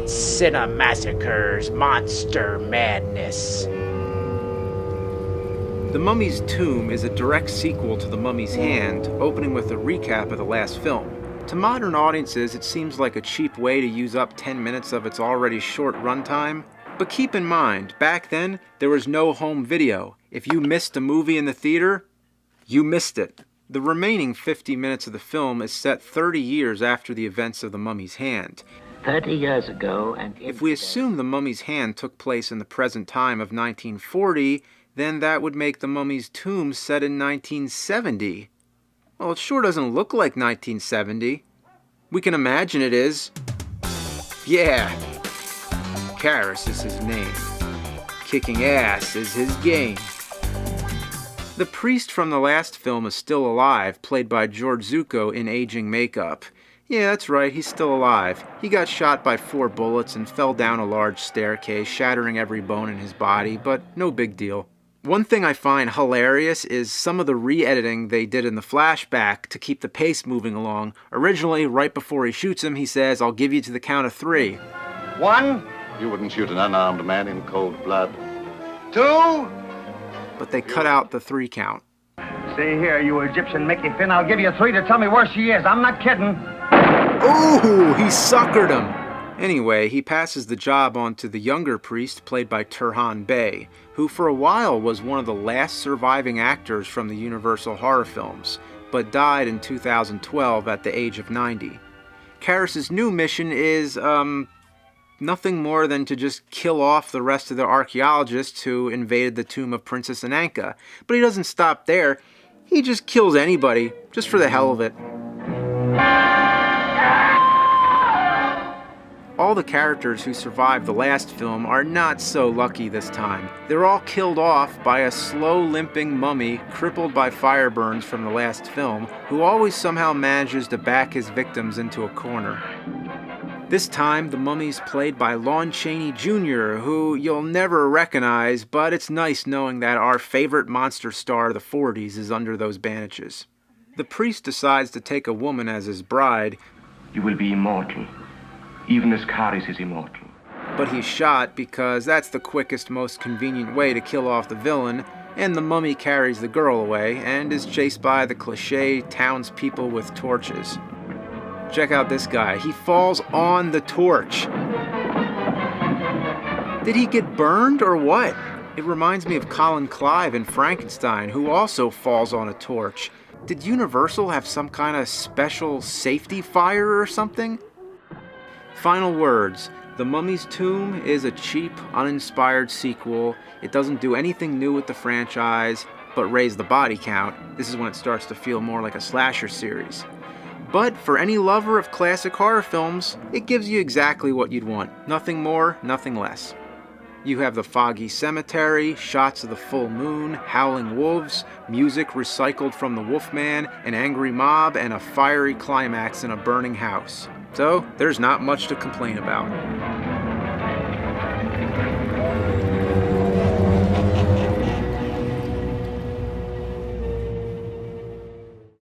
Cinemassacre's Monster Madness. The Mummy's Tomb is a direct sequel to The Mummy's Hand, opening with a recap of the last film. To modern audiences, it seems like a cheap way to use up 10 minutes of its already short runtime. But keep in mind, back then, there was no home video. If you missed a movie in the theater, you missed it. The remaining 50 minutes of the film is set 30 years after the events of The Mummy's Hand. 30 years ago, and if we assume The Mummy's Hand took place in the present time of 1940, then that would make The Mummy's Tomb set in 1970. Well, it sure doesn't look like 1970. We can imagine it is. Yeah. Karras is his name. Kicking ass is his game. The priest from the last film is still alive, played by George Zucco in aging makeup. Yeah, that's right, he's still alive. He got shot by 4 bullets and fell down a large staircase, shattering every bone in his body, but no big deal. One thing I find hilarious is some of the re-editing they did in the flashback to keep the pace moving along. Originally, right before he shoots him, he says, "I'll give you to the count of 3. 1. You wouldn't shoot an unarmed man in cold blood. 2. But they cut out the 3 count. See here, you Egyptian Mickey Finn, I'll give you 3 to tell me where she is. I'm not kidding. Ooh, he suckered him! Anyway, he passes the job on to the younger priest, played by Turhan Bey, who for a while was one of the last surviving actors from the Universal horror films, but died in 2012 at the age of 90. Karras' new mission is, nothing more than to just kill off the rest of the archaeologists who invaded the tomb of Princess Ananka. But he doesn't stop there. He just kills anybody, just for the hell of it. All the characters who survived the last film are not so lucky this time. They're all killed off by a slow limping mummy crippled by fire burns from the last film, who always somehow manages to back his victims into a corner. This time, the mummy's played by Lon Chaney Jr., who you'll never recognize, but it's nice knowing that our favorite monster star of the 40s is under those bandages. The priest decides to take a woman as his bride. You will be immortal, even as Karras is immortal. But he's shot because that's the quickest, most convenient way to kill off the villain, and the mummy carries the girl away and is chased by the cliché townspeople with torches. Check out this guy. He falls on the torch. Did he get burned or what? It reminds me of Colin Clive in Frankenstein, who also falls on a torch. Did Universal have some kind of special safety fire or something? Final words. The Mummy's Tomb is a cheap, uninspired sequel. It doesn't do anything new with the franchise, but raise the body count. This is when it starts to feel more like a slasher series. But for any lover of classic horror films, it gives you exactly what you'd want. Nothing more, nothing less. You have the foggy cemetery, shots of the full moon, howling wolves, music recycled from the Wolfman, an angry mob, and a fiery climax in a burning house. So, there's not much to complain about.